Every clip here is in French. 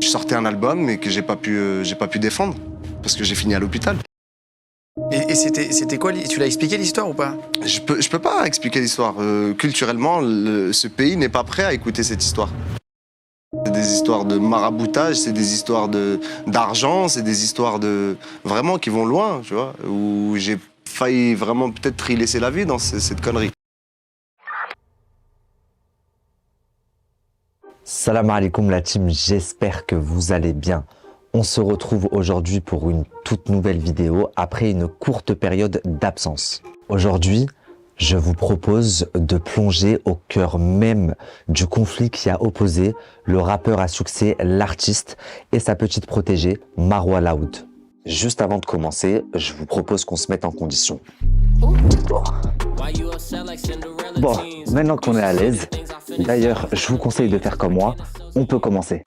sortais un album mais que j'ai pas pu défendre parce que j'ai fini à l'hôpital. Et c'était quoi? Tu l'as expliqué l'histoire ou pas? Je peux pas expliquer l'histoire. Culturellement, ce pays n'est pas prêt à écouter cette histoire. C'est des histoires de maraboutage, c'est des histoires d'argent, c'est des histoires vraiment qui vont loin, tu vois, où j'ai failli vraiment peut-être y laisser la vie dans cette connerie. Salam alaikum la team, j'espère que vous allez bien. On se retrouve aujourd'hui pour une toute nouvelle vidéo après une courte période d'absence. Aujourd'hui, je vous propose de plonger au cœur même du conflit qui a opposé le rappeur à succès, l'artiste et sa petite protégée, Marwa Loud. Juste avant de commencer, je vous propose qu'on se mette en condition. Bon, maintenant qu'on est à l'aise, d'ailleurs, je vous conseille de faire comme moi, on peut commencer.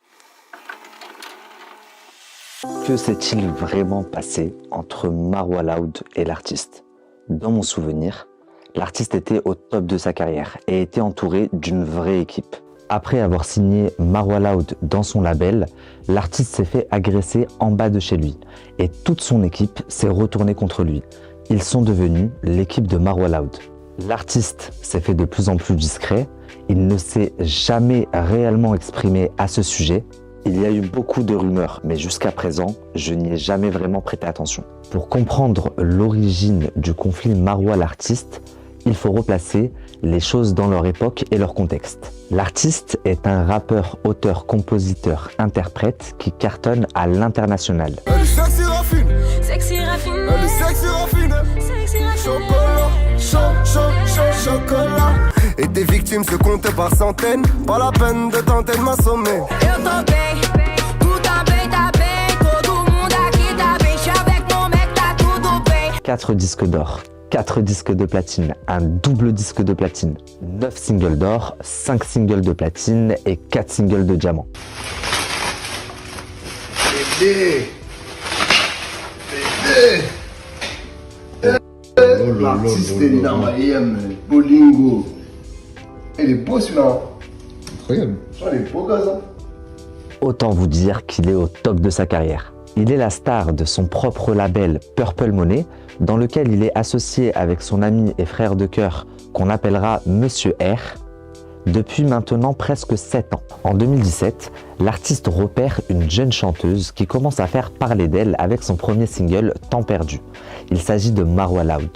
Que s'est-il vraiment passé entre Marwa Loud et l'artiste? Dans mon souvenir, l'artiste était au top de sa carrière et était entouré d'une vraie équipe. Après avoir signé Marwa Loud dans son label, l'artiste s'est fait agresser en bas de chez lui et toute son équipe s'est retournée contre lui. Ils sont devenus l'équipe de Marwa Loud. L'artiste s'est fait de plus en plus discret, il ne s'est jamais réellement exprimé à ce sujet. Il y a eu beaucoup de rumeurs, mais jusqu'à présent, je n'y ai jamais vraiment prêté attention. Pour comprendre l'origine du conflit Marwa l'artiste, il faut replacer les choses dans leur époque et leur contexte. L'artiste est un rappeur, auteur, compositeur, interprète qui cartonne à l'international. Sexy raffine, sexy raffine, sexy raffine, sexy raffine. Chocolat, chocolat. Et tes victimes se comptent par centaines, pas la peine de tenter de m'assommer. Eu tô bem, tu também tá bem, todo mundo aqui tá bem, j'suis avec mon mec, tá tudo bem. 4 disques d'or, 4 disques de platine, un double disque de platine, 9 singles d'or, 5 singles de platine et 4 singles de diamant. Bébé, l'artiste est dans Miami, Bolingo. Il est beau celui-là. Incroyable. Il est beau gars, ça. Autant vous dire qu'il est au top de sa carrière. Il est la star de son propre label Purple Money, dans lequel il est associé avec son ami et frère de cœur qu'on appellera Monsieur R, depuis maintenant presque 7 ans. En 2017, l'artiste repère une jeune chanteuse qui commence à faire parler d'elle avec son premier single Temps perdu. Il s'agit de Marwa Loud.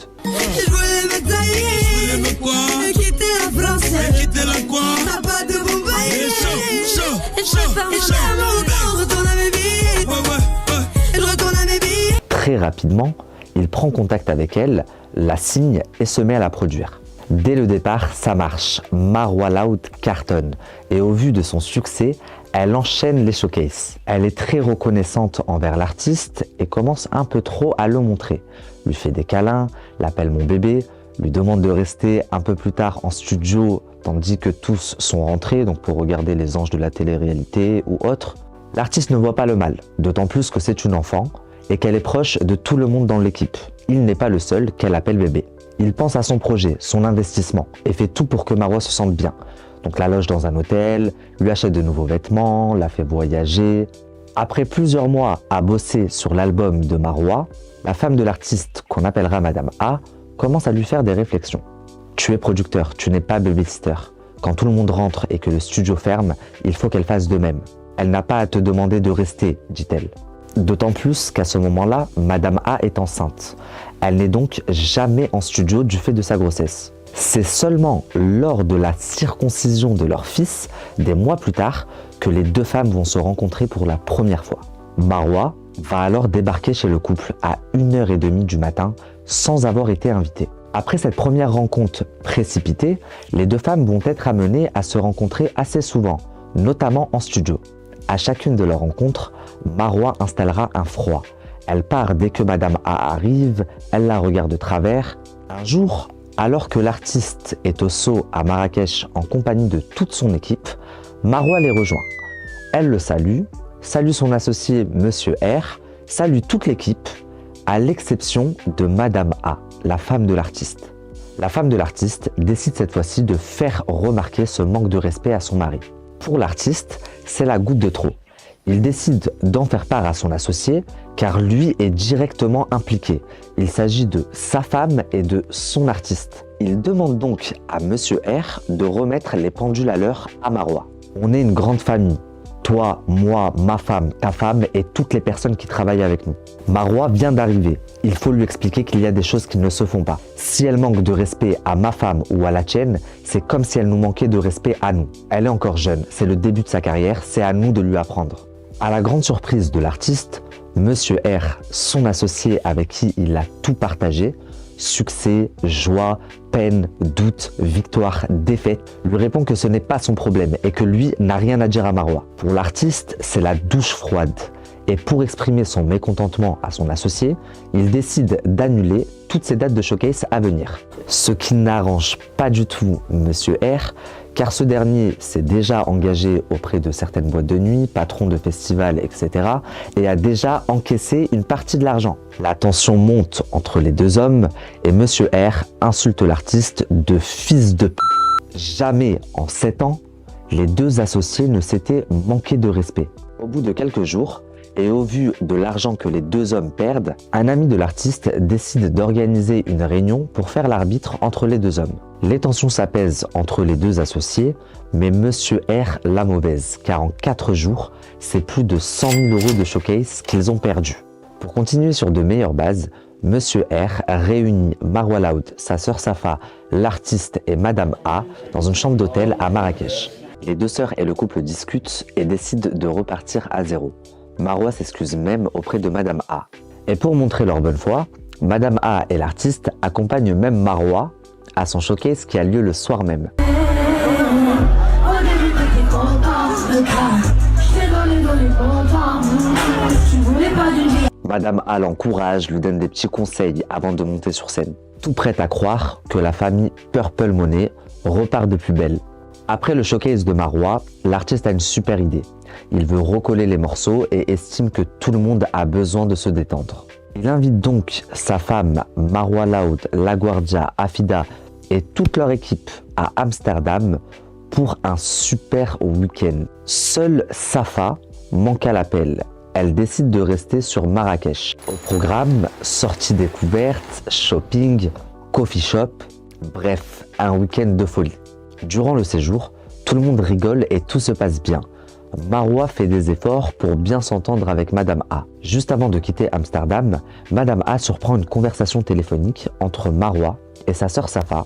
Très rapidement, il prend contact avec elle, la signe et se met à la produire. Dès le départ, ça marche. Marwa Loud cartonne et au vu de son succès, elle enchaîne les showcases. Elle est très reconnaissante envers l'artiste et commence un peu trop à le montrer. Lui fait des câlins, l'appelle mon bébé, lui demande de rester un peu plus tard en studio tandis que tous sont rentrés, donc pour regarder les anges de la télé-réalité ou autre. L'artiste ne voit pas le mal, d'autant plus que c'est une enfant et qu'elle est proche de tout le monde dans l'équipe. Il n'est pas le seul qu'elle appelle bébé. Il pense à son projet, son investissement et fait tout pour que Marwa se sente bien. Donc la loge dans un hôtel, lui achète de nouveaux vêtements, la fait voyager. Après plusieurs mois à bosser sur l'album de Marwa, la femme de l'artiste, qu'on appellera Madame A, commence à lui faire des réflexions. Tu es producteur, tu n'es pas babysitter. Quand tout le monde rentre et que le studio ferme, il faut qu'elle fasse de même. Elle n'a pas à te demander de rester, dit-elle. D'autant plus qu'à ce moment-là, Madame A est enceinte. Elle n'est donc jamais en studio du fait de sa grossesse. C'est seulement lors de la circoncision de leur fils, des mois plus tard, que les deux femmes vont se rencontrer pour la première fois. Marwa va alors débarquer chez le couple à 1h30 du matin sans avoir été invitée. Après cette première rencontre précipitée, les deux femmes vont être amenées à se rencontrer assez souvent, notamment en studio. À chacune de leurs rencontres, Marwa installera un froid. Elle part dès que Madame A arrive, elle la regarde de travers. Un jour, alors que l'artiste est au saut à Marrakech en compagnie de toute son équipe, Marwa les rejoint. Elle le salue son associé Monsieur R, salue toute l'équipe, à l'exception de Madame A, la femme de l'artiste. La femme de l'artiste décide cette fois-ci de faire remarquer ce manque de respect à son mari. Pour l'artiste, c'est la goutte de trop. Il décide d'en faire part à son associé car lui est directement impliqué. Il s'agit de sa femme et de son artiste. Il demande donc à Monsieur R de remettre les pendules à l'heure à Marois. On est une grande famille. Toi, moi, ma femme, ta femme et toutes les personnes qui travaillent avec nous. Marois vient d'arriver. Il faut lui expliquer qu'il y a des choses qui ne se font pas. Si elle manque de respect à ma femme ou à la tienne, c'est comme si elle nous manquait de respect à nous. Elle est encore jeune, c'est le début de sa carrière, c'est à nous de lui apprendre. À la grande surprise de l'artiste, Monsieur R, son associé avec qui il a tout partagé, succès, joie, peine, doute, victoire, défaite, lui répond que ce n'est pas son problème et que lui n'a rien à dire à Marois. Pour l'artiste, c'est la douche froide. Et pour exprimer son mécontentement à son associé, il décide d'annuler toutes ses dates de showcase à venir. Ce qui n'arrange pas du tout Monsieur R, car ce dernier s'est déjà engagé auprès de certaines boîtes de nuit, patron de festivals, etc. et a déjà encaissé une partie de l'argent. La tension monte entre les deux hommes et Monsieur R insulte l'artiste de fils de p***. Jamais en 7 ans, les deux associés ne s'étaient manqués de respect. Au bout de quelques jours, et au vu de l'argent que les deux hommes perdent, un ami de l'artiste décide d'organiser une réunion pour faire l'arbitre entre les deux hommes. Les tensions s'apaisent entre les deux associés, mais Monsieur R la mauvaise, car en 4 jours, c'est plus de 100 000 € de showcase qu'ils ont perdu. Pour continuer sur de meilleures bases, Monsieur R réunit Marois Loud, sa sœur Safa, l'artiste et Madame A dans une chambre d'hôtel à Marrakech. Les deux sœurs et le couple discutent et décident de repartir à zéro. Marois s'excuse même auprès de Madame A. Et pour montrer leur bonne foi, Madame A et l'artiste accompagnent même Marois à son showcase qui a lieu le soir même. Madame A l'encourage, lui donne des petits conseils avant de monter sur scène. Tout prête à croire que la famille Purple Money repart de plus belle. Après le showcase de Marois, l'artiste a une super idée. Il veut recoller les morceaux et estime que tout le monde a besoin de se détendre. Il invite donc sa femme Marois Loud, LaGuardia, Afida et toute leur équipe à Amsterdam pour un super week-end. Seule Safa manque à l'appel. Elle décide de rester sur Marrakech. Au programme, sorties découvertes, shopping, coffee shop, bref, un week-end de folie. Durant le séjour, tout le monde rigole et tout se passe bien. Marois fait des efforts pour bien s'entendre avec Madame A. Juste avant de quitter Amsterdam, Madame A surprend une conversation téléphonique entre Marois et sa sœur Safa,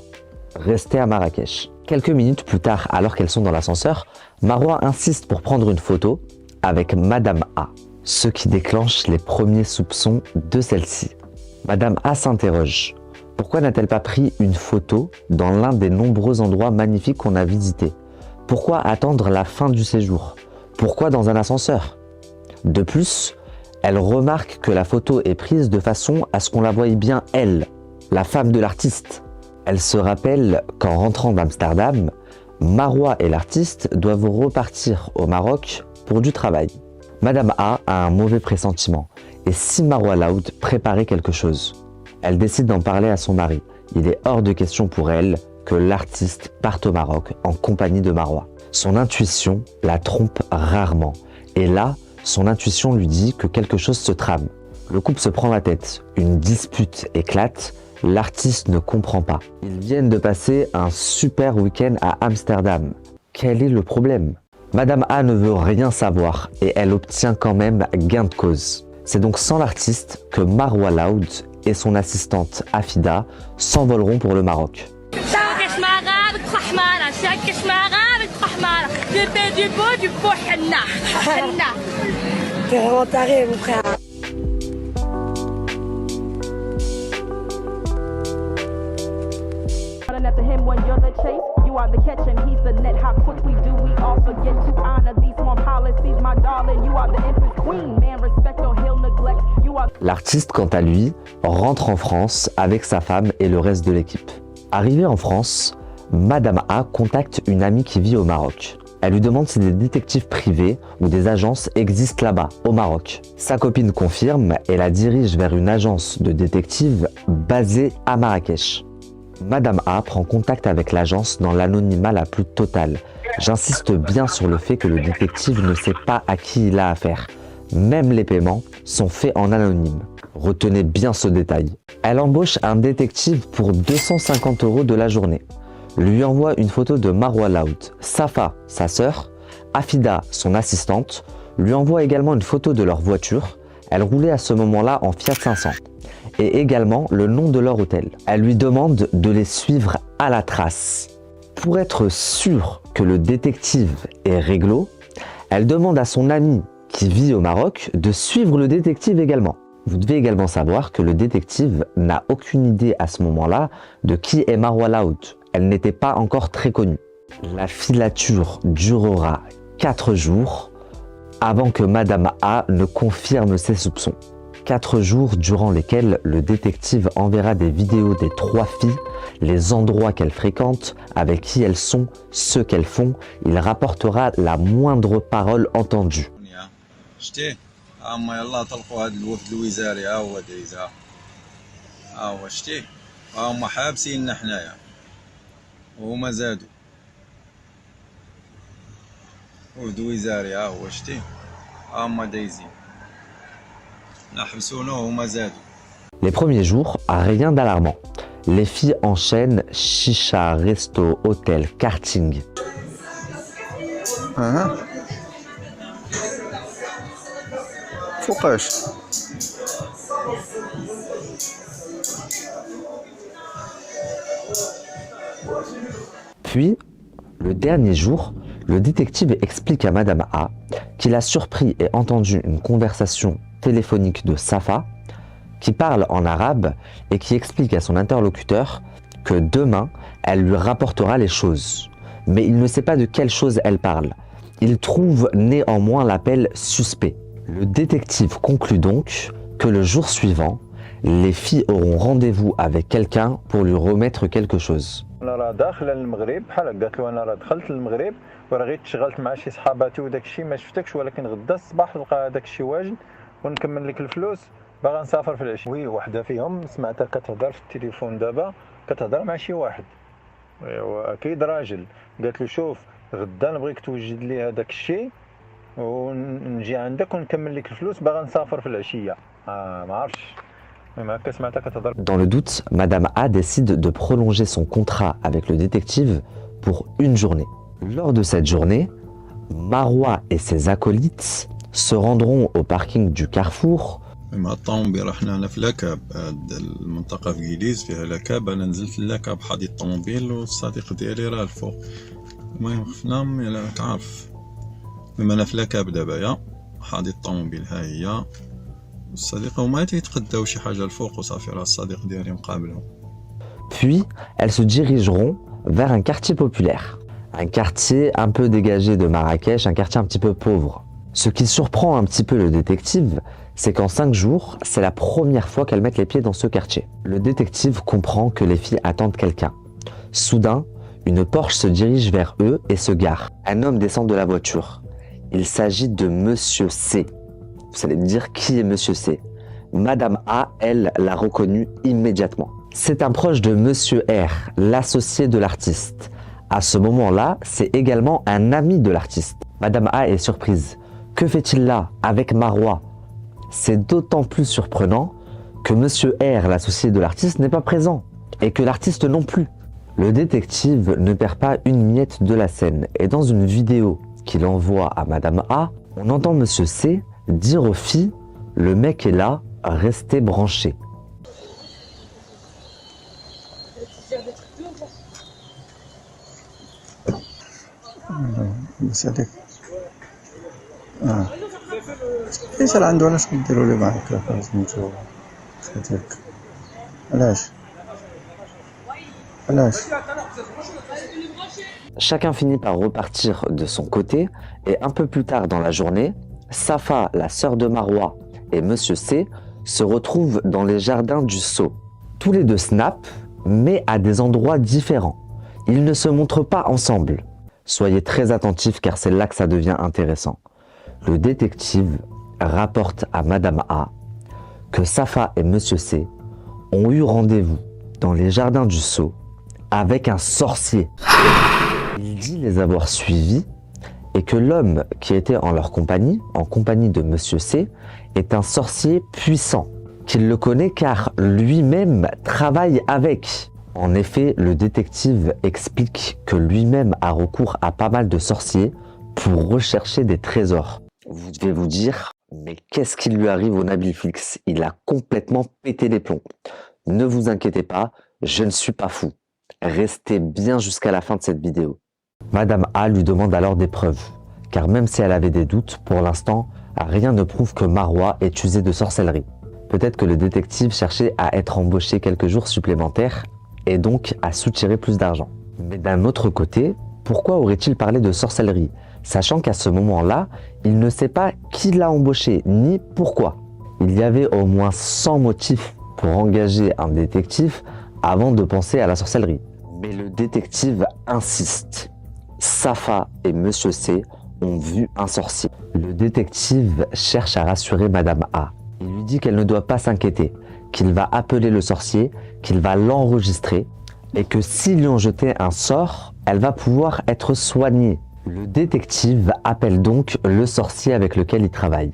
restée à Marrakech. Quelques minutes plus tard, alors qu'elles sont dans l'ascenseur, Marois insiste pour prendre une photo avec Madame A, ce qui déclenche les premiers soupçons de celle-ci. Madame A s'interroge. Pourquoi n'a-t-elle pas pris une photo dans l'un des nombreux endroits magnifiques qu'on a visités? Pourquoi attendre la fin du séjour? Pourquoi dans un ascenseur? De plus, elle remarque que la photo est prise de façon à ce qu'on la voie bien elle, la femme de l'artiste. Elle se rappelle qu'en rentrant d'Amsterdam, Marois et l'artiste doivent repartir au Maroc pour du travail. Madame A un mauvais pressentiment. Et si Marois Loud préparait quelque chose? Elle décide d'en parler à son mari. Il est hors de question pour elle que l'artiste parte au Maroc en compagnie de Marois. Son intuition la trompe rarement. Et là, son intuition lui dit que quelque chose se trame. Le couple se prend la tête. Une dispute éclate. L'artiste ne comprend pas. Ils viennent de passer un super week-end à Amsterdam. Quel est le problème? Madame A ne veut rien savoir et elle obtient quand même gain de cause. C'est donc sans l'artiste que Marois Loud et son assistante Afida s'envoleront pour le Maroc. T'es vraiment taré, mon frère. After him when you're the chase, you are the catch and he's the net. How quickly do we all forget to honor these small policies, my darling? You are the empress queen, man, respect or he'll neglect. You are... L'artiste, quant à lui, rentre en France avec sa femme et le reste de l'équipe. Arrivée en France, Madame A contacte une amie qui vit au Maroc. Elle lui demande si des détectives privés ou des agences existent là-bas, au Maroc. Sa copine confirme et la dirige vers une agence de détectives basée à Marrakech. Madame A prend contact avec l'agence dans l'anonymat la plus totale. J'insiste bien sur le fait que le détective ne sait pas à qui il a affaire. Même les paiements sont faits en anonyme. Retenez bien ce détail. Elle embauche un détective pour 250 € de la journée. Lui envoie une photo de Marwa Laoud. Safa, sa sœur, Afida, son assistante, lui envoie également une photo de leur voiture. Elle roulait à ce moment-là en Fiat 500. Et également le nom de leur hôtel. Elle lui demande de les suivre à la trace. Pour être sûre que le détective est réglo, elle demande à son ami qui vit au Maroc de suivre le détective également. Vous devez également savoir que le détective n'a aucune idée à ce moment-là de qui est Marwa Laoud. Elle n'était pas encore très connue. La filature durera 4 jours avant que Madame A ne confirme ses soupçons. 4 jours durant lesquels le détective enverra des vidéos des 3 filles, les endroits qu'elles fréquentent, avec qui elles sont, ce qu'elles font. Il rapportera la moindre parole entendue. شتي اما يلا طلقوا هذا الوفد الوزاري ها هو دايز ها هو شتي هما حابسيننا حنايا وهما زادوا وفد وزاري ها هو شتي هما دايزين نحبسونا وهما زادوا. Les premiers jours, rien d'alarmant. Les filles enchaînent chicha, resto, hôtel, karting. فوقاش Puis, le dernier jour, le détective explique à Madame A qu'il a surpris et entendu une conversation téléphonique de Safa qui parle en arabe et qui explique à son interlocuteur que demain, elle lui rapportera les choses. Mais il ne sait pas de quelles choses elle parle. Il trouve néanmoins l'appel suspect. Le détective conclut donc que le jour suivant, les filles auront rendez-vous avec quelqu'un pour lui remettre quelque chose. انا راه داخله للمغرب بحال قالت له انا راه دخلت للمغرب وراه غير تشغلت مع شي صحاباتي وداك الشيء ما شفتكش ولكن غدا الصباح نلقى هذاك الشيء واجد ونكمل لك الفلوس باغا نسافر في العشيه. وي وحده فيهم سمعتها كتهضر في التليفون دابا كتهضر مع شي واحد اكيد راجل قالت له شوف غدا نبغيك توجد لي هذاك الشيء ونجي عندك ونكمل لك الفلوس باغا نسافر في العشيه. ما عرفتش. Dans le doute, Madame A décide de prolonger son contrat avec le détective pour une journée. Lors de cette journée, Marwa et ses acolytes se rendront au parking du Carrefour. مع الطوموبيل رحنا هنا في لاكاب، هاد المنطقة في كيليز فيها لاكاب، أنا نزلت في اللاكاب حادي الطوموبيل والصديق ديالي راه الفوق. المهم خفنا راك عارف، المهم أنا في لاكاب دابا يا حادي الطوموبيل ها هي. Puis, elles se dirigeront vers un quartier populaire. Un quartier un peu dégagé de Marrakech, un quartier un petit peu pauvre. Ce qui surprend un petit peu le détective, c'est qu'en 5 jours, c'est la première fois qu'elles mettent les pieds dans ce quartier. Le détective comprend que les filles attendent quelqu'un. Soudain, une Porsche se dirige vers eux et se gare. Un homme descend de la voiture. Il s'agit de Monsieur C. Vous allez me dire qui est Monsieur C. Madame A, elle, l'a reconnu immédiatement. C'est un proche de Monsieur R, l'associé de l'artiste. À ce moment-là, c'est également un ami de l'artiste. Madame A est surprise. Que fait-il là, avec Marwa? C'est d'autant plus surprenant que Monsieur R, l'associé de l'artiste, n'est pas présent. Et que l'artiste non plus. Le détective ne perd pas une miette de la scène. Et dans une vidéo qu'il envoie à Madame A, on entend Monsieur C dire aux filles, le mec est là, restez branchés. ايش اللي عنده علاش كديروا لي معاك سميتو خاتك علاش Chacun finit par repartir de son côté et un peu plus tard dans la journée, Safa, la sœur de Marwa, et Monsieur C se retrouvent dans les jardins du Sceau. Tous les deux snappent, mais à des endroits différents. Ils ne se montrent pas ensemble. Soyez très attentifs car c'est là que ça devient intéressant. Le détective rapporte à Madame A que Safa et Monsieur C ont eu rendez-vous dans les jardins du Sceau avec un sorcier. Il dit les avoir suivis et que l'homme qui était en leur compagnie, en compagnie de Monsieur C, est un sorcier puissant, qu'il le connaît car lui-même travaille avec. En effet, le détective explique que lui-même a recours à pas mal de sorciers pour rechercher des trésors. Vous devez vous dire, mais qu'est-ce qui lui arrive au Nabil Fix? Il a complètement pété les plombs. Ne vous inquiétez pas, je ne suis pas fou. Restez bien jusqu'à la fin de cette vidéo. Madame A lui demande alors des preuves, car même si elle avait des doutes, pour l'instant, rien ne prouve que Marois est usé de sorcellerie. Peut-être que le détective cherchait à être embauché quelques jours supplémentaires et donc à soutirer plus d'argent. Mais d'un autre côté, pourquoi aurait-il parlé de sorcellerie, sachant qu'à ce moment-là, il ne sait pas qui l'a embauché ni pourquoi. Il y avait au moins 100 motifs pour engager un détective avant de penser à la sorcellerie. Mais le détective insiste. Safa et Monsieur C ont vu un sorcier. Le détective cherche à rassurer Madame A. Il lui dit qu'elle ne doit pas s'inquiéter, qu'il va appeler le sorcier, qu'il va l'enregistrer et que s'ils lui ont jeté un sort, elle va pouvoir être soignée. Le détective appelle donc le sorcier avec lequel il travaille.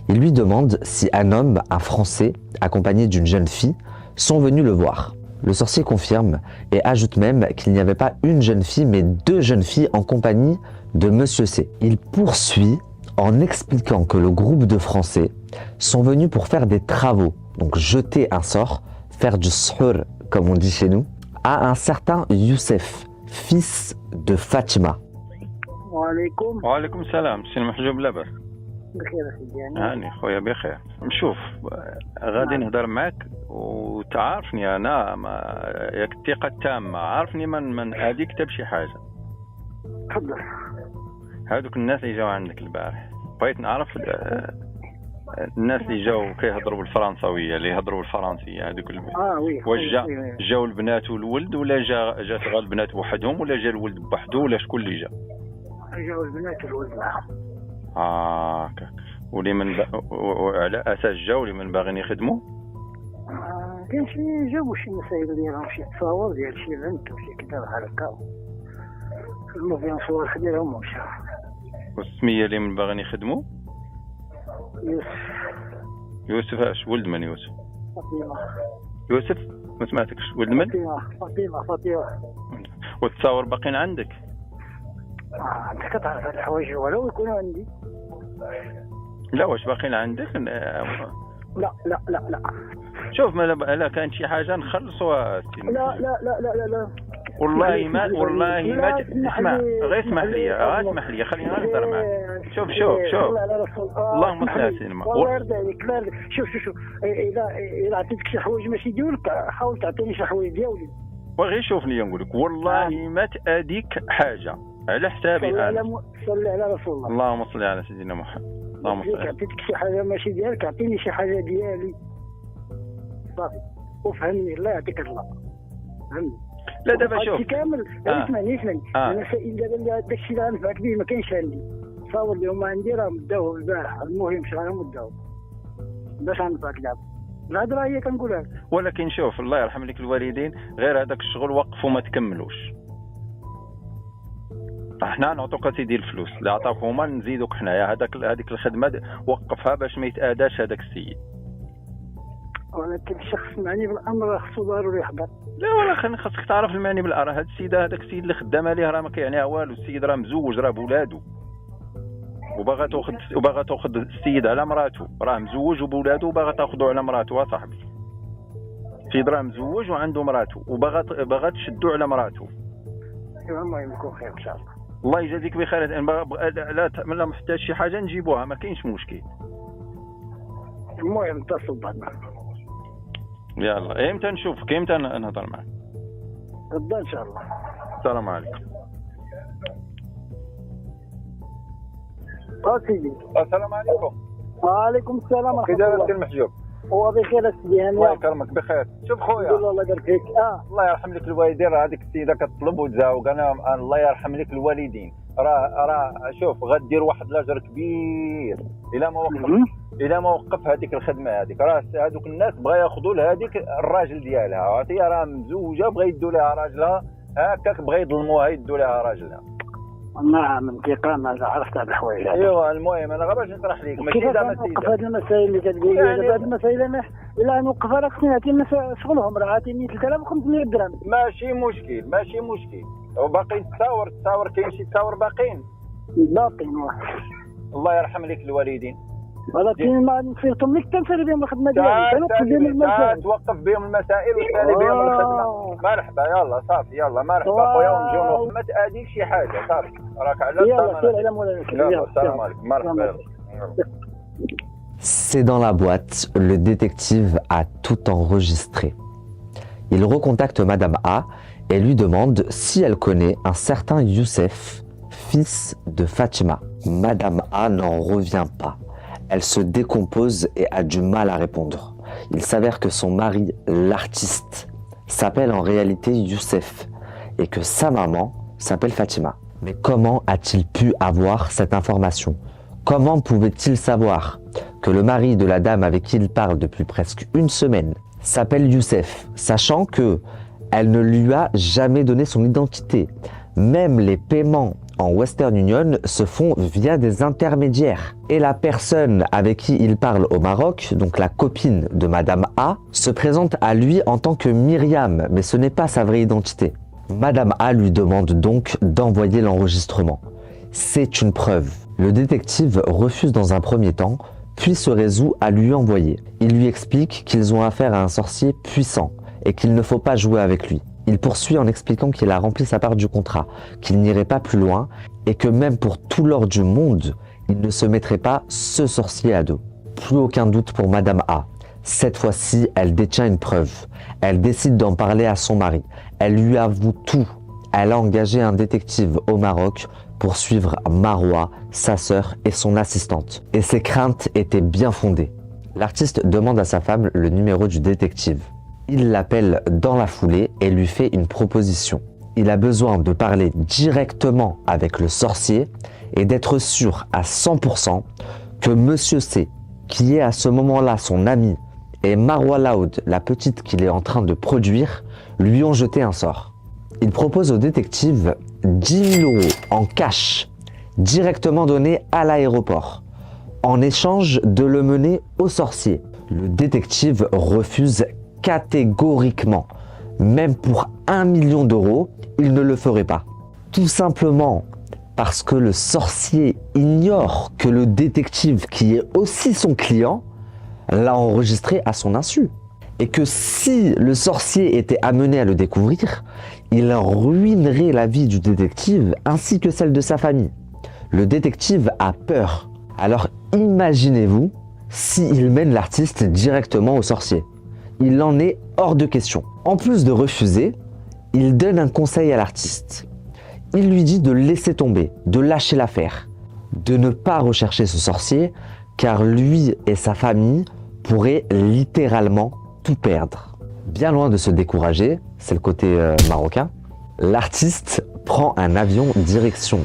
Il lui demande si un homme, un Français, accompagné d'une jeune fille, sont venus le voir. Le sorcier confirme et ajoute même qu'il n'y avait pas une jeune fille mais 2 jeunes filles en compagnie de Monsieur C. Il poursuit en expliquant que le groupe de Français sont venus pour faire des travaux, donc jeter un sort, faire du sihur comme on dit chez nous, à un certain Youssef, fils de Fatima. وعليكم وعليكم السلام سي المحجوب لاباس بخير سيدي هاني خويا بخير شوف غادي نهضر معك وتعرفني انا ياك الثقه التامه عارفني من ادي كتب شي حاجه تفضل هادوك الناس اللي جاو عندك البارح بغيت نعرف الناس اللي جاو كيهضروا بالفرنساويه اللي يهضروا بالفرنسيه هذوك وي واش جاو البنات والولد ولا جات غير البنات بوحدهم ولا جا الولد بوحدو ولا شكون اللي جا جاو البنات والولد معاهم هكاك ولي من على اساس جاو اللي من باغيين يخدموا كاين شي جابوا شي مسائل ديالهم شي تصاور ديال شي بنت وشي كذا بحال هكا المهم صور خديرهم ومشاو والسميه اللي من باغيين يخدموا يوسف اش ولد من يوسف فاطمه يوسف ما سمعتكش ولد من فاطمه والتصاور باقيين عندك انت كتعرف هاد الحوايج ولو يكونوا عندي لا واش باقيين عندك لا شوف ما كانت شي حاجه نخلصوها لا والله ما اسمع غير اسمح لي خليني نهضر معك شوف اللهم صل على سيدنا الله يرضى عليك شوف اذا عطيتك شي حوايج ماشي ديالك حاول تعطيني شي حوايج ديالي وغير شوفني نقول لك والله ما تاديك حاجه على حسابي انا صلي على رسول الله اللهم صل على سيدنا محمد اللهم صل على عطيتك شي حاجه ماشي ديالك اعطيني شي حاجه ديالي صافي وفهمني الله يعطيك الله فهمني لا دابا شوف كامل اسمعني انا سائل دابا داكشي اللي غنفعك به ما كاينش عندي تصاور اللي هما عندي راه مداو البارح المهم شحال مداو باش غنفعك دابا الهضره هي كنقولها ولكن شوف الله يرحم لك الوالدين غير هذاك الشغل وقفوا ما تكملوش احنا نعطوك سيدي الفلوس اللي عطاوك هما نزيدوك حنايا هذيك الخدمه وقفها باش ما يتاداش هذاك السيد ولكن الشخص المعني بالامر خصو ضروري يحضر لا ولا خاصك تعرف المعني بالامر هذا هذاك السيد اللي خدام عليه راه ما كيعنيها والو السيد راه مزوج راه بولادو وباغا تاخذ السيد على مراته راه مزوج وبولادو وباغا تاخذو على مراته صاحبي السيد راه مزوج وعنده مراته وباغا تشدو على مراته المهم يكون خير ان شاء الله الله يجازيك بخير لا محتاج شي حاجه نجيبوها ما كاينش مشكل المهم اتصل بعدنا يلا امتى نشوفك امتى نهضر معك غدا ان شاء الله السلام عليكم سيدي السلام عليكم وعليكم السلام ورحمه الله كي داير السي المحجوب هو بخير السيدي الله يكرمك بخير شوف خويا الله يبارك فيك الله يرحم لك الوالدين راه هذيك السيده كتطلب وتزاوق انا الله يرحم لك الوالدين راه شوف غدير واحد لاجر كبير الا ما وقف هذيك الخدمه هذيك راه هذوك الناس بغا ياخذوا لهذيك الراجل ديالها عرفتي راه مزوجه بغا يدوا لها راجلها هكاك بغا يظلموها يدوا لها راجلها. نعم انتقام، هذا عرفت هذا الحوايج. ايوا المهم انا غير باش نطرح لك ماشي كيفاش زعما نوقف هذه المسائل اللي كتقول لي يعني دابا؟ هذه المسائل انا الا نوقفها راه خصني نعطي الناس شغلهم، راه عاطيني 3500 درهم. ماشي مشكل وباقي تصاور كاين شي تصاور باقيين واحد. الله يرحم لك الوالدين. ولكن ما نصيرتهم لك تنسالي بهم الخدمه ديالي، تنوقف بهم المسائل. توقف بهم المسائل وتسالي بهم الخدمه. مرحبا يلا صافي يلا مرحبا خويا ونجيو ما تاديك شي حاجه صافي راك على يلا سير على مولانا. يلا السلام عليكم مرحبا يلا. C'est dans la boîte, le détective a tout enregistré. Il recontacte Madame A et lui demande si elle connaît un certain Youssef, fils de Fatima. Madame A n'en revient pas. Elle se décompose et a du mal à répondre. Il s'avère que son mari, l'artiste, s'appelle en réalité Youssef et que sa maman s'appelle Fatima. Mais comment a-t-il pu avoir cette information? Comment pouvait-il savoir que le mari de la dame avec qui il parle depuis presque une semaine s'appelle Youssef, sachant que elle ne lui a jamais donné son identité? Même les paiements en Western Union se font via des intermédiaires. Et la personne avec qui il parle au Maroc, donc la copine de Madame A, se présente à lui en tant que Myriam, mais ce n'est pas sa vraie identité. Madame A lui demande donc d'envoyer l'enregistrement. C'est une preuve. Le détective refuse dans un premier temps, puis se résout à lui envoyer. Il lui explique qu'ils ont affaire à un sorcier puissant et qu'il ne faut pas jouer avec lui. Il poursuit en expliquant qu'il a rempli sa part du contrat, qu'il n'irait pas plus loin et que même pour tout l'or du monde, il ne se mettrait pas ce sorcier à dos. Plus aucun doute pour Madame A. Cette fois-ci, elle détient une preuve. Elle décide d'en parler à son mari. Elle lui avoue tout. Elle a engagé un détective au Maroc pour suivre Marois, sa sœur et son assistante. Et ses craintes étaient bien fondées. L'artiste demande à sa femme le numéro du détective. Il l'appelle dans la foulée et lui fait une proposition. Il a besoin de parler directement avec le sorcier et d'être sûr à 100% que Monsieur C, qui est à ce moment-là son ami, et Marwa Laoud, la petite qu'il est en train de produire, lui ont jeté un sort. Il propose au détective 10 000 € en cash, directement donné à l'aéroport, en échange de le mener au sorcier. Le détective refuse catégoriquement. Même pour 1 million d'euros, il ne le ferait pas. Tout simplement parce que le sorcier ignore que le détective, qui est aussi son client, l'a enregistré à son insu. Et que si le sorcier était amené à le découvrir, il ruinerait la vie du détective ainsi que celle de sa famille. Le détective a peur. Alors imaginez-vous s'il mène l'artiste directement au sorcier. Il en est hors de question. En plus de refuser, il donne un conseil à l'artiste. Il lui dit de laisser tomber, de lâcher l'affaire, de ne pas rechercher ce sorcier, car lui et sa famille pourraient littéralement tout perdre. Bien loin de se décourager, c'est le côté marocain, l'artiste prend un avion direction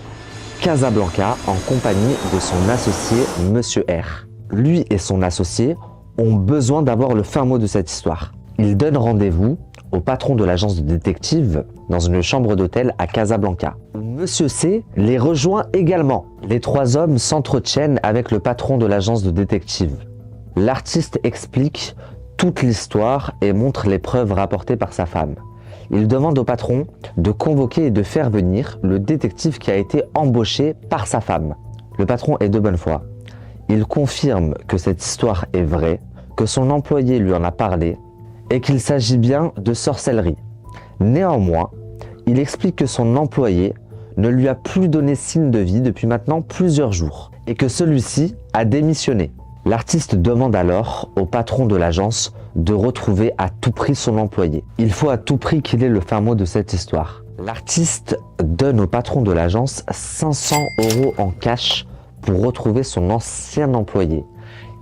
Casablanca en compagnie de son associé Monsieur R. Lui et son associé ont besoin d'avoir le fin mot de cette histoire. Ils donnent rendez-vous au patron de l'agence de détective dans une chambre d'hôtel à Casablanca. Monsieur C les rejoint également. Les trois hommes s'entretiennent avec le patron de l'agence de détective. L'artiste explique toute l'histoire et montre les preuves rapportées par sa femme. Il demande au patron de convoquer et de faire venir le détective qui a été embauché par sa femme. Le patron est de bonne foi. Il confirme que cette histoire est vraie, que son employé lui en a parlé et qu'il s'agit bien de sorcellerie. Néanmoins, il explique que son employé ne lui a plus donné signe de vie depuis maintenant plusieurs jours et que celui-ci a démissionné. L'artiste demande alors au patron de l'agence de retrouver à tout prix son employé. Il faut à tout prix qu'il ait le fin mot de cette histoire. L'artiste donne au patron de l'agence 500 € en cash pour retrouver son ancien employé.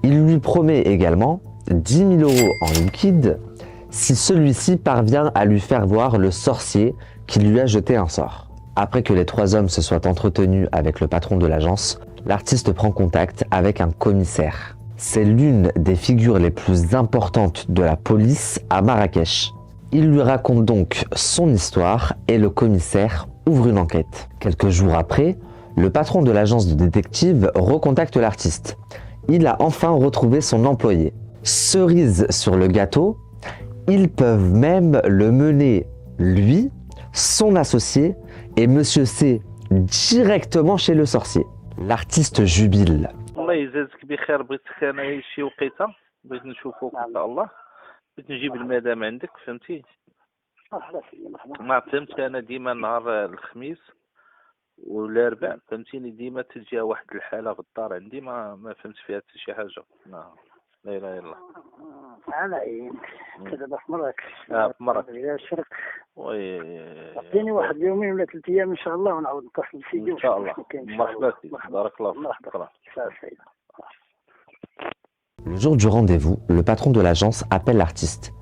Il lui promet également 10 000 € en liquide si celui-ci parvient à lui faire voir le sorcier qui lui a jeté un sort. Après que les trois hommes se soient entretenus avec le patron de l'agence, l'artiste prend contact avec un commissaire. C'est l'une des figures les plus importantes de la police à Marrakech. Il lui raconte donc son histoire et le commissaire ouvre une enquête. Quelques jours après, le patron de l'agence de détectives recontacte l'artiste. Il a enfin retrouvé son employé. Cerise sur le gâteau, ils peuvent même le mener, lui, son associé et Monsieur C directement chez le sorcier. L'artiste jubile. الله يجازيك بخير بغيتك انا شي وقيته بغيت نشوفوك ان شاء الله بغيت نجيب المدام عندك فهمتي ما فهمتش انا ديما نهار الخميس والاربع فهمتيني ديما تجي واحد الحاله في الدار عندي ما فهمت فيها حتى شي حاجه لا اله الا الله على عينك كذا في مراكش في مراكش الى الشرق وي عطيني واحد يومين ولا 3 ايام ان شاء الله ونعاود نتصل فيك ان شاء الله مرحبا فيك بارك الله فيك. Le jour du rendez-vous, le patron de l'agence appelle l'artiste.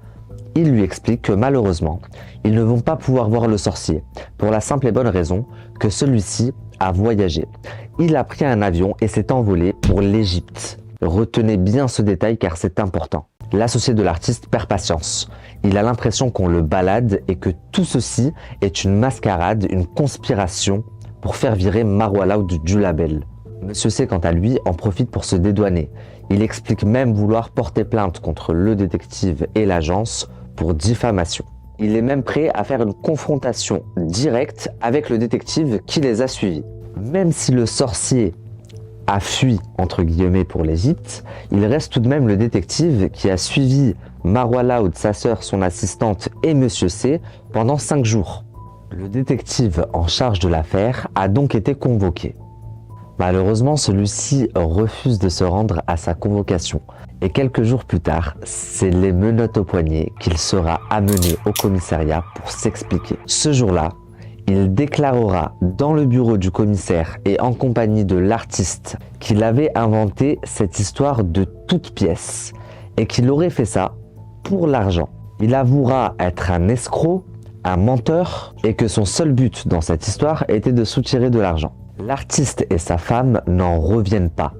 Il lui explique que malheureusement, ils ne vont pas pouvoir voir le sorcier, pour la simple et bonne raison que celui-ci a voyagé. Il a pris un avion et s'est envolé pour l'Égypte. Retenez bien ce détail car c'est important. L'associé de l'artiste perd patience. Il a l'impression qu'on le balade et que tout ceci est une mascarade, une conspiration pour faire virer Marwa Loud du label. Monsieur C, quant à lui, en profite pour se dédouaner. Il explique même vouloir porter plainte contre le détective et l'agence pour diffamation. Il est même prêt à faire une confrontation directe avec le détective qui les a suivis. Même si le sorcier a fui, entre guillemets, pour l'Égypte, il reste tout de même le détective qui a suivi Marwa Loud, sa sœur, son assistante et Monsieur C pendant 5 jours. Le détective en charge de l'affaire a donc été convoqué. Malheureusement, celui-ci refuse de se rendre à sa convocation. Et quelques jours plus tard, c'est les menottes aux poignets qu'il sera amené au commissariat pour s'expliquer. Ce jour-là, il déclarera dans le bureau du commissaire et en compagnie de l'artiste qu'il avait inventé cette histoire de toutes pièces et qu'il aurait fait ça pour l'argent. Il avouera être un escroc, un menteur et que son seul but dans cette histoire était de soutirer de l'argent. L'artiste et sa femme n'en reviennent pas.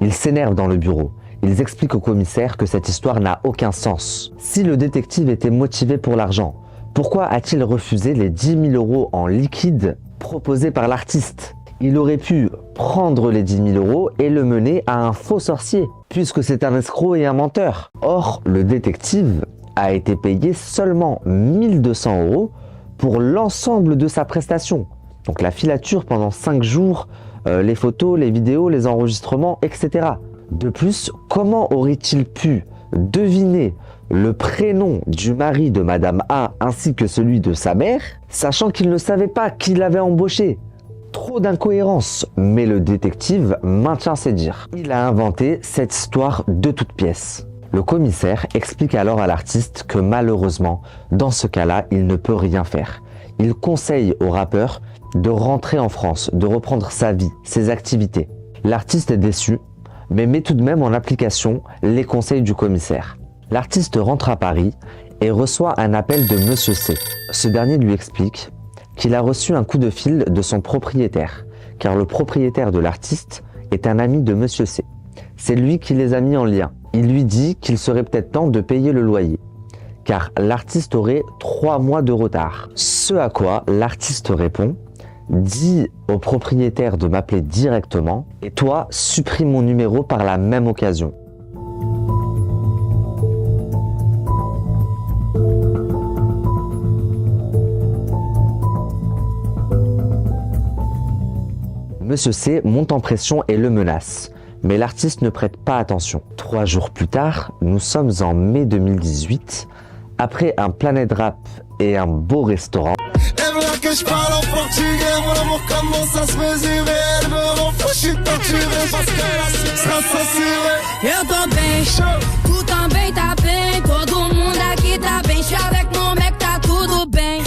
Ils s'énervent dans le bureau. Ils expliquent au commissaire que cette histoire n'a aucun sens. Si le détective était motivé pour l'argent, pourquoi a-t-il refusé les 10 000 € en liquide proposés par l'artiste? Il aurait pu prendre les 10 000 € et le mener à un faux sorcier, puisque c'est un escroc et un menteur. Or, le détective a été payé seulement 1 200 € pour l'ensemble de sa prestation. Donc la filature pendant 5 jours, les photos, les vidéos, les enregistrements, etc. De plus, comment aurait-il pu deviner le prénom du mari de Madame A ainsi que celui de sa mère, sachant qu'il ne savait pas qui l'avait embauché? Trop d'incohérences, mais le détective maintient ses dires. Il a inventé cette histoire de toutes pièces. Le commissaire explique alors à l'artiste que malheureusement, dans ce cas-là, il ne peut rien faire. Il conseille au rappeur de rentrer en France, de reprendre sa vie, ses activités. L'artiste est déçu, mais met tout de même en application les conseils du commissaire. L'artiste rentre à Paris et reçoit un appel de Monsieur C. Ce dernier lui explique qu'il a reçu un coup de fil de son propriétaire, car le propriétaire de l'artiste est un ami de Monsieur C. C'est lui qui les a mis en lien. Il lui dit qu'il serait peut-être temps de payer le loyer, car l'artiste aurait 3 mois de retard. Ce à quoi l'artiste répond: dis au propriétaire de m'appeler directement et toi, supprime mon numéro par la même occasion. Monsieur C monte en pression et le menace, mais l'artiste ne prête pas attention. 3 jours plus tard, nous sommes en mai 2018, après un Planet Rap et un beau restaurant. Que je parle en portugais, mon amour commence à se mesurer. Elle me rend fou, je suis torturé parce qu'elle sera censurée. Eu tô bem, tu também tá bem. Todo mundo aqui tá bem. Je suis avec mon mec, tá tudo bem.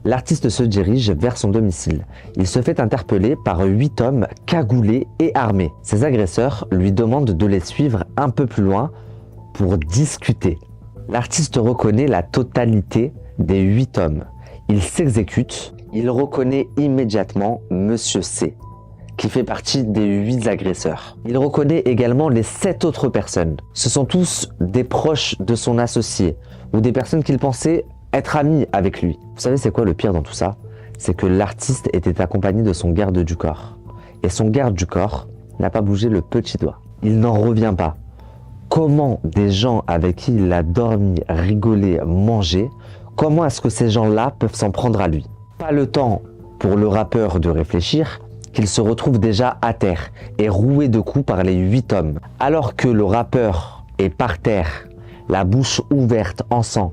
L'artiste se dirige vers son domicile. Il se fait interpeller par 8 hommes cagoulés et armés. Ses agresseurs lui demandent de les suivre un peu plus loin pour discuter. L'artiste reconnaît la totalité des 8 hommes. Il s'exécute, il reconnaît immédiatement Monsieur C, qui fait partie des 8 agresseurs. Il reconnaît également les 7 autres personnes. Ce sont tous des proches de son associé, ou des personnes qu'il pensait être ami avec lui. Vous savez c'est quoi le pire dans tout ça? C'est que l'artiste était accompagné de son garde du corps. Et son garde du corps n'a pas bougé le petit doigt. Il n'en revient pas. Comment des gens avec qui il a dormi, rigolé, mangé, comment est-ce que ces gens-là peuvent s'en prendre à lui? Pas le temps pour le rappeur de réfléchir qu'il se retrouve déjà à terre et roué de coups par les 8 hommes. Alors que le rappeur est par terre, la bouche ouverte en sang,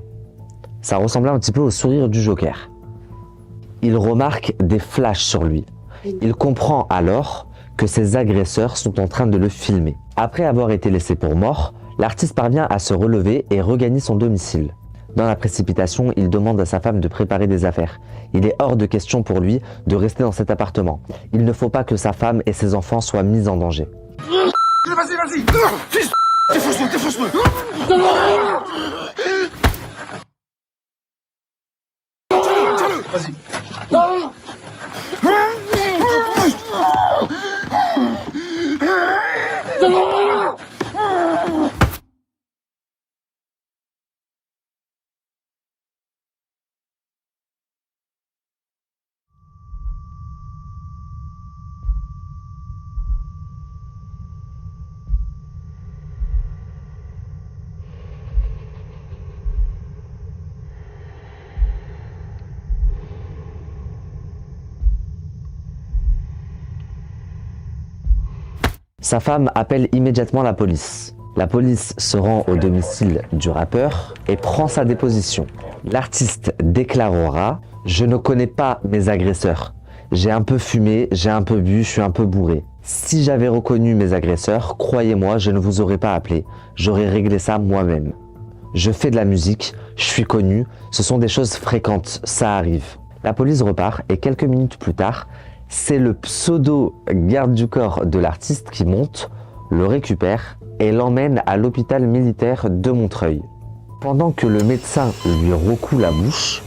ça ressemblait un petit peu au sourire du Joker. Il remarque des flashs sur lui. Il comprend alors que ses agresseurs sont en train de le filmer. Après avoir été laissé pour mort, l'artiste parvient à se relever et regagner son domicile. Dans la précipitation, il demande à sa femme de préparer des affaires. Il est hors de question pour lui de rester dans cet appartement. Il ne faut pas que sa femme et ses enfants soient mis en danger. Vas-y, défonce-le. Vas-y. Sa femme appelle immédiatement la police. La police se rend au domicile du rappeur et prend sa déposition. L'artiste déclarera « Je ne connais pas mes agresseurs. J'ai un peu fumé, j'ai un peu bu, je suis un peu bourré. Si j'avais reconnu mes agresseurs, croyez-moi, je ne vous aurais pas appelé. J'aurais réglé ça moi-même. Je fais de la musique, je suis connu, ce sont des choses fréquentes, ça arrive. » La police repart et quelques minutes plus tard, c'est le pseudo garde du corps de l'artiste qui monte, le récupère et l'emmène à l'hôpital militaire de Montreuil. Pendant que le médecin lui recoue la bouche,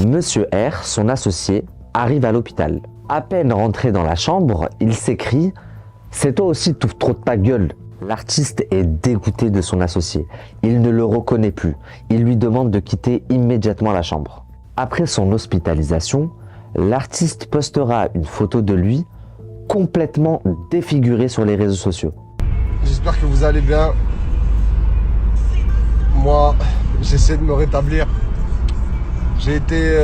Monsieur R, son associé, arrive à l'hôpital. À peine rentré dans la chambre, il s'écrie « C'est toi aussi, t'ouvres trop de ta gueule !» L'artiste est dégoûté de son associé. Il ne le reconnaît plus. Il lui demande de quitter immédiatement la chambre. Après son hospitalisation, l'artiste postera une photo de lui complètement défiguré sur les réseaux sociaux. J'espère que vous allez bien. Moi, j'essaie de me rétablir. J'ai été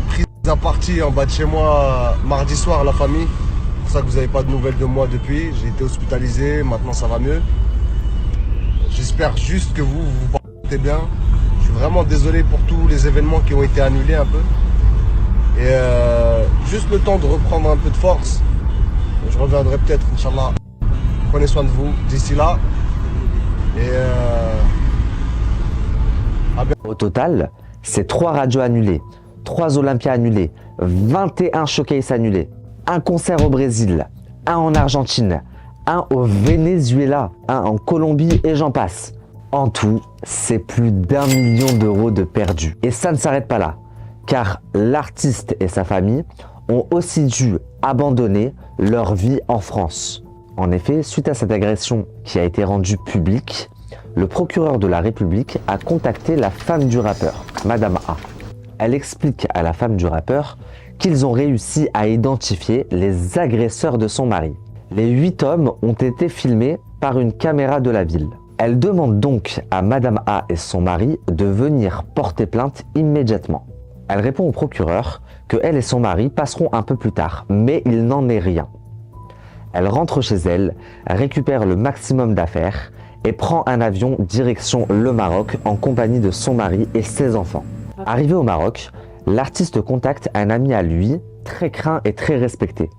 pris à partie en bas de chez moi mardi soir, la famille. C'est pour ça que vous n'avez pas de nouvelles de moi depuis. J'ai été hospitalisé, maintenant ça va mieux. J'espère juste que vous vous portez bien. Je suis vraiment désolé pour tous les événements qui ont été annulés un peu. Et juste le temps de reprendre un peu de force. Je reviendrai peut-être, Inch'Allah. Prenez soin de vous d'ici là. Et au total, c'est 3 radios annulées, 3 Olympias annulées, 21 showcases annulés, un concert au Brésil, un en Argentine, un au Venezuela, un en Colombie et j'en passe. En tout, c'est plus d'1 million d'euros de perdus. Et ça ne s'arrête pas là, car l'artiste et sa famille ont aussi dû abandonner leur vie en France. En effet, suite à cette agression qui a été rendue publique, le procureur de la République a contacté la femme du rappeur, Madame A. Elle explique à la femme du rappeur qu'ils ont réussi à identifier les agresseurs de son mari. Les 8 hommes ont été filmés par une caméra de la ville. Elle demande donc à Madame A et son mari de venir porter plainte immédiatement. Elle répond au procureur que elle et son mari passeront un peu plus tard, mais il n'en est rien. Elle rentre chez elle, récupère le maximum d'affaires et prend un avion direction le Maroc en compagnie de son mari et ses enfants. Arrivé au Maroc, l'artiste contacte un ami à lui, très craint et très respecté.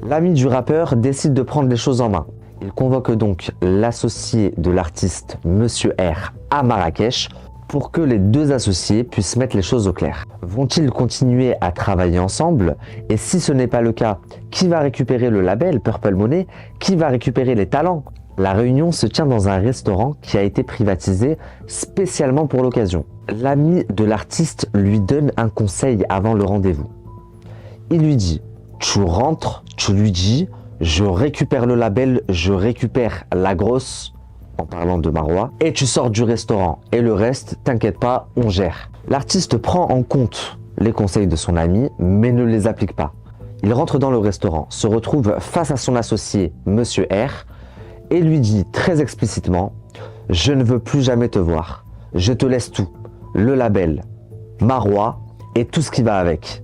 L'ami du rappeur décide de prendre les choses en main. Il convoque donc l'associé de l'artiste, Monsieur R, à Marrakech pour que les 2 associés puissent mettre les choses au clair. Vont-ils continuer à travailler ensemble? Et si ce n'est pas le cas, qui va récupérer le label Purple Money? Qui va récupérer les talents? La réunion se tient dans un restaurant qui a été privatisé spécialement pour l'occasion. L'ami de l'artiste lui donne un conseil avant le rendez-vous. Il lui dit « Tu rentres, tu lui dis « Je récupère le label, je récupère la grosse » en parlant de Marois, et tu sors du restaurant. Et le reste, t'inquiète pas, on gère. L'artiste prend en compte les conseils de son ami, mais ne les applique pas. Il rentre dans le restaurant, se retrouve face à son associé, Monsieur R, et lui dit très explicitement « Je ne veux plus jamais te voir. Je te laisse tout, le label, Marois et tout ce qui va avec.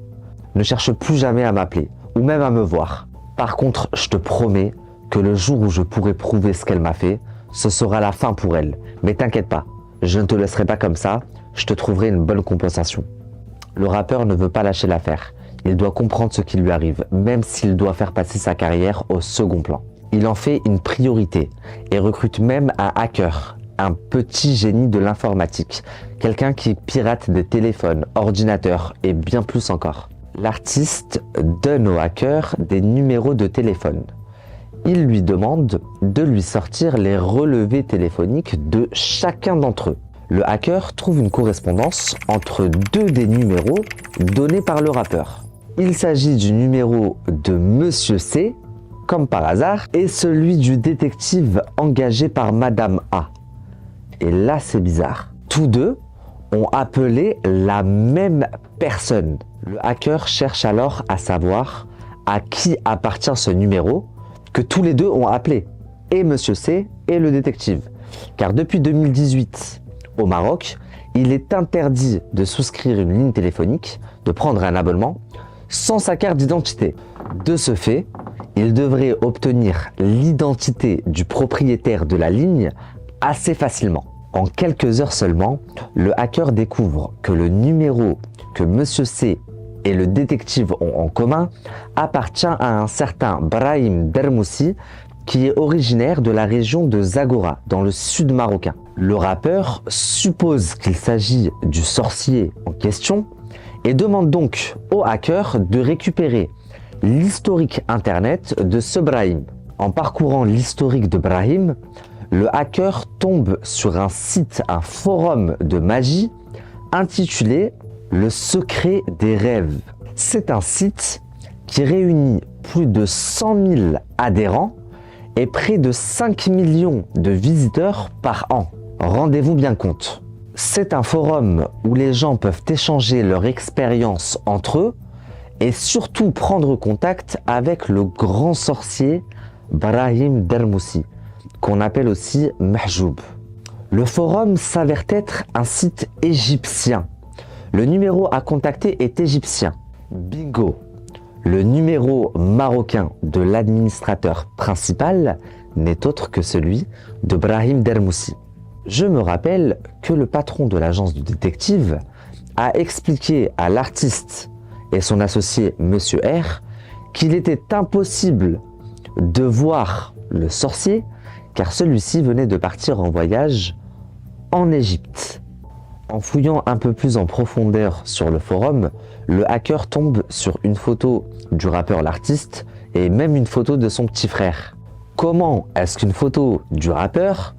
Ne cherche plus jamais à m'appeler ou même à me voir. Par contre, je te promets que le jour où je pourrai prouver ce qu'elle m'a fait, ce sera la fin pour elle. Mais t'inquiète pas, je ne te laisserai pas comme ça, je te trouverai une bonne compensation. » Le rappeur ne veut pas lâcher l'affaire. Il doit comprendre ce qui lui arrive, même s'il doit faire passer sa carrière au second plan. Il en fait une priorité et recrute même un hacker, un petit génie de l'informatique, quelqu'un qui pirate des téléphones, ordinateurs et bien plus encore. L'artiste donne au hacker des numéros de téléphone. Il lui demande de lui sortir les relevés téléphoniques de chacun d'entre eux. Le hacker trouve une correspondance entre deux des numéros donnés par le rappeur. Il s'agit du numéro de Monsieur C, comme par hasard, et celui du détective engagé par Madame A. Et là, c'est bizarre. Tous deux ont appelé la même personne. Le hacker cherche alors à savoir à qui appartient ce numéro que tous les deux ont appelé, et Monsieur C et le détective. Car depuis 2018, au Maroc, il est interdit de souscrire une ligne téléphonique, de prendre un abonnement, sans sa carte d'identité. De ce fait, il devrait obtenir l'identité du propriétaire de la ligne assez facilement. En quelques heures seulement, le hacker découvre que le numéro que Monsieur C et le détective ont en commun appartient à un certain Brahim Dermoussi qui est originaire de la région de Zagora, dans le sud marocain. Le rappeur suppose qu'il s'agit du sorcier en question et demande donc au hacker de récupérer l'historique internet de ce Brahim. En parcourant l'historique de Brahim, le hacker tombe sur un site, un forum de magie intitulé « Le secret des rêves ». C'est un site qui réunit plus de 100 000 adhérents et près de 5 millions de visiteurs par an. Rendez-vous bien compte. C'est un forum où les gens peuvent échanger leur expérience entre eux et surtout prendre contact avec le grand sorcier Brahim Dermoussi, qu'on appelle aussi Mahjoub. Le forum s'avère être un site égyptien. Le numéro à contacter est égyptien. Bingo! Le numéro marocain de l'administrateur principal n'est autre que celui de Brahim Dermoussi. Je me rappelle que le patron de l'agence du détective a expliqué à l'artiste et son associé Monsieur R qu'il était impossible de voir le sorcier car celui-ci venait de partir en voyage en Égypte. En fouillant un peu plus en profondeur sur le forum, le hacker tombe sur une photo du rappeur l'artiste et même une photo de son petit frère. Comment est-ce qu'une photo du rappeur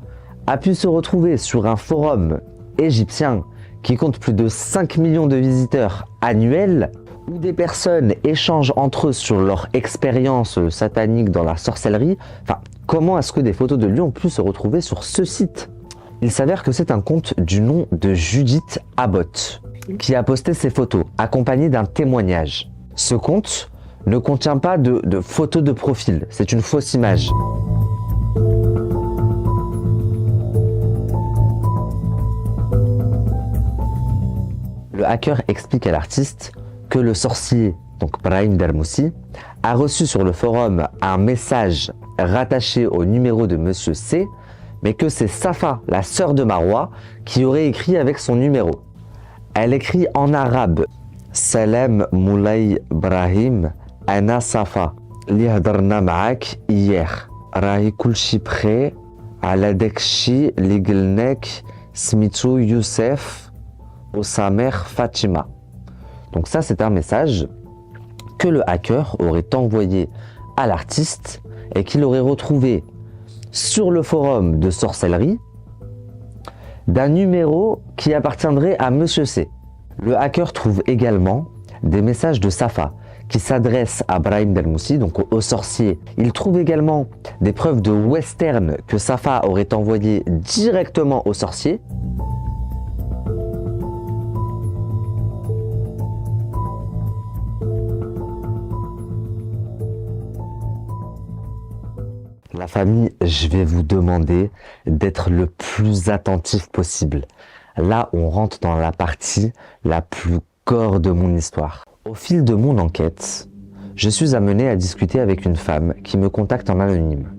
a pu se retrouver sur un forum égyptien qui compte plus de 5 millions de visiteurs annuels, où des personnes échangent entre eux sur leur expérience satanique dans la sorcellerie? Enfin, comment est-ce que des photos de lui ont pu se retrouver sur ce site? Il s'avère que c'est un compte du nom de Judith Abbott qui a posté ces photos, accompagné d'un témoignage. Ce compte ne contient pas de photos de profil, c'est une fausse image. Le hacker explique à l'artiste que le sorcier, donc Brahim Dermoussi, a reçu sur le forum un message rattaché au numéro de Monsieur C, mais que c'est Safa, la sœur de Marois, qui aurait écrit avec son numéro. Elle écrit en arabe « Salam Moulay Brahim, Ana Safa, li hadarna ma'ak hier, rahi kulshi prêt, ala dekshi li gilnek smitu Youssef, au sa mère Fatima ». Donc ça, c'est un message que le hacker aurait envoyé à l'artiste et qu'il aurait retrouvé sur le forum de sorcellerie d'un numéro qui appartiendrait à Monsieur C. Le hacker trouve également des messages de Safa qui s'adressent à Brahim Dermoussi, donc au sorcier. Il trouve également des preuves de western que Safa aurait envoyé directement au sorcier. La famille, je vais vous demander d'être le plus attentif possible. Là, on rentre dans la partie la plus gore de mon histoire. Au fil de mon enquête, je suis amené à discuter avec une femme qui me contacte en anonyme.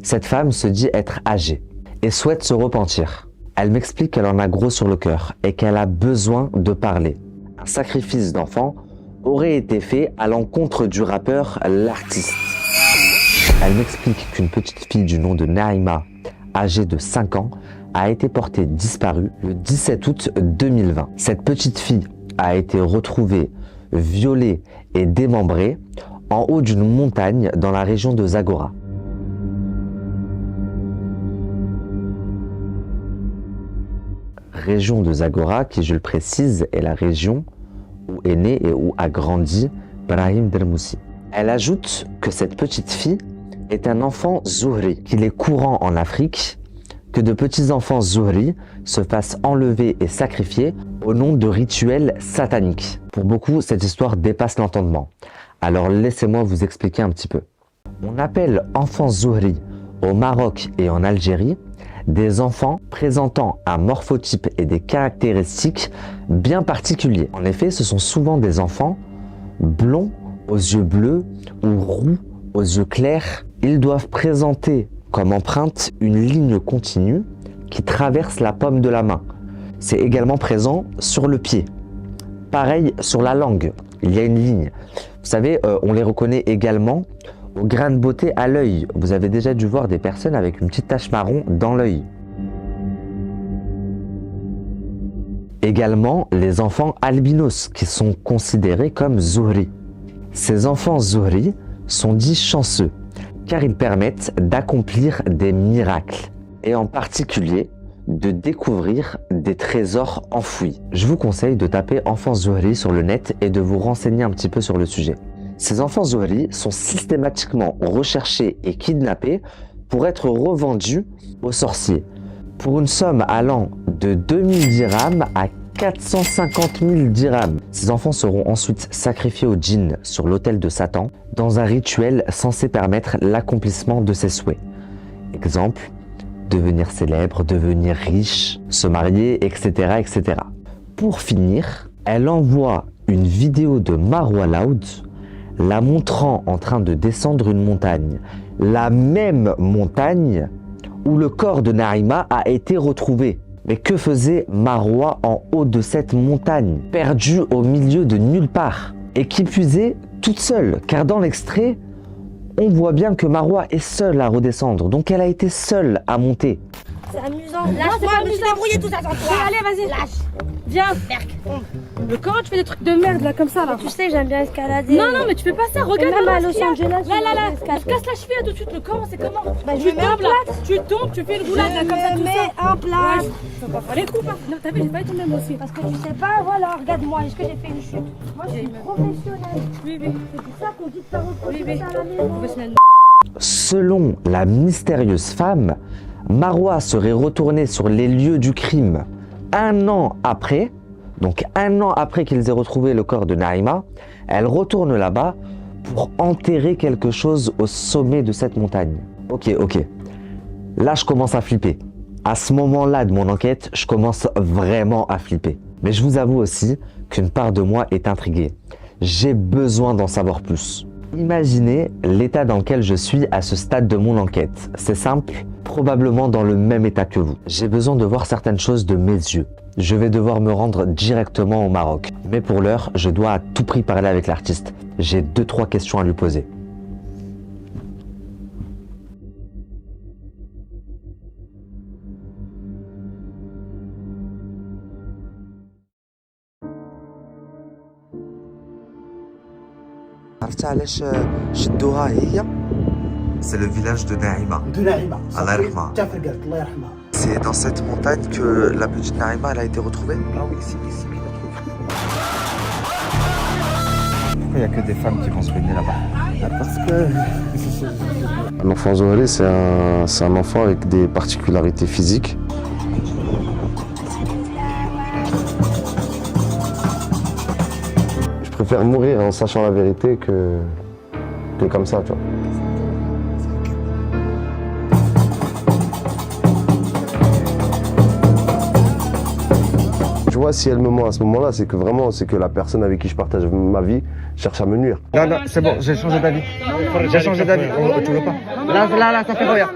Cette femme se dit être âgée et souhaite se repentir. Elle m'explique qu'elle en a gros sur le cœur et qu'elle a besoin de parler. Un sacrifice d'enfant aurait été fait à l'encontre du rappeur L'artiste. Elle m'explique qu'une petite fille du nom de Naïma, âgée de 5 ans, a été portée disparue le 17 août 2020. Cette petite fille a été retrouvée, violée et démembrée en haut d'une montagne dans la région de Zagora. Région de Zagora qui, je le précise, est la région où est né et où a grandi Brahim Dermoussi. Elle ajoute que cette petite fille est un enfant Zuhri, qu'il est courant en Afrique que de petits enfants Zuhri se fassent enlever et sacrifier au nom de rituels sataniques. Pour beaucoup, cette histoire dépasse l'entendement. Alors laissez-moi vous expliquer un petit peu. On appelle enfants Zuhri au Maroc et en Algérie des enfants présentant un morphotype et des caractéristiques bien particuliers. En effet, ce sont souvent des enfants blonds aux yeux bleus ou roux aux yeux clairs. Ils doivent présenter comme empreinte une ligne continue qui traverse la paume de la main. C'est également présent sur le pied. Pareil sur la langue, il y a une ligne. Vous savez, on les reconnaît également au grain de beauté à l'œil. Vous avez déjà dû voir des personnes avec une petite tache marron dans l'œil. Également les enfants albinos qui sont considérés comme Zuhri. Ces enfants Zuhri sont dits chanceux car ils permettent d'accomplir des miracles et en particulier de découvrir des trésors enfouis. Je vous conseille de taper enfants Zuhri sur le net et de vous renseigner un petit peu sur le sujet. Ces enfants Zuhri sont systématiquement recherchés et kidnappés pour être revendus aux sorciers pour une somme allant de 2000 dirhams à 450 000 dirhams. Ces enfants seront ensuite sacrifiés aux djinns sur l'autel de Satan dans un rituel censé permettre l'accomplissement de ses souhaits. Exemple, devenir célèbre, devenir riche, se marier, etc., etc. Pour finir, elle envoie une vidéo de Marwa Loud la montrant en train de descendre une montagne. La même montagne où le corps de Naïma a été retrouvé. Mais que faisait Marwa en haut de cette montagne, perdue au milieu de nulle part, et qui puisait toute seule, car dans l'extrait, on voit bien que Marwa est seule à redescendre, donc elle a été seule à monter. C'est amusant. Lâche-moi, je me suis débrouillé tout ça sans toi. Allez, vas-y. Lâche. Viens. Mais comment tu fais des trucs de merde là comme ça là? Tu sais, j'aime bien escalader. Non, mais tu fais pas ça. Regarde même là, à Los Angeles. Là. Je casse la cheville là tout de suite. Le comment, c'est comment? Bah, tu tombes là. Tu tombes, tu fais une roulade là comme ça tout ça. En place. Faut pas faire les coups. Non, t'as vu, j'ai pas été même aussi. Parce que tu sais pas, voilà, regarde-moi, est-ce que j'ai fait une chute? Moi, je suis professionnelle. Oui. C'est pour ça qu'on dit de faire reproduire ça à la maison. Professionnel. Selon la mystérieuse femme, Marwa serait retournée sur les lieux du crime un an après. Donc 1 an après qu'ils aient retrouvé le corps de Naïma, elle retourne là-bas pour enterrer quelque chose au sommet de cette montagne. Ok. Là, je commence à flipper. À ce moment-là de mon enquête, je commence vraiment à flipper. Mais je vous avoue aussi qu'une part de moi est intriguée. J'ai besoin d'en savoir plus. Imaginez l'état dans lequel je suis à ce stade de mon enquête. C'est simple, probablement dans le même état que vous. J'ai besoin de voir certaines choses de mes yeux. Je vais devoir me rendre directement au Maroc. Mais pour l'heure, je dois à tout prix parler avec l'artiste. J'ai 2-3 questions à lui poser. C'est le village de Naïma. Allah yarhamha. C'est dans cette montagne que la petite Naïma elle a été retrouvée? Ah oui, c'est ici qu'il a trouvé. Pourquoi il n'y a que des femmes qui vont se baigner là-bas? Parce que... L'enfant Zuhri, c'est un enfant avec des particularités physiques. Je préfère mourir en sachant la vérité que comme ça, tu vois. moi, si elle me ment à ce moment-là, c'est que vraiment, c'est que la personne avec qui je partage ma vie cherche à me nuire. Non, non, c'est bon, j'ai changé d'avis. J'ai changé d'avis. Tu veux pas? Là, ça fait rien.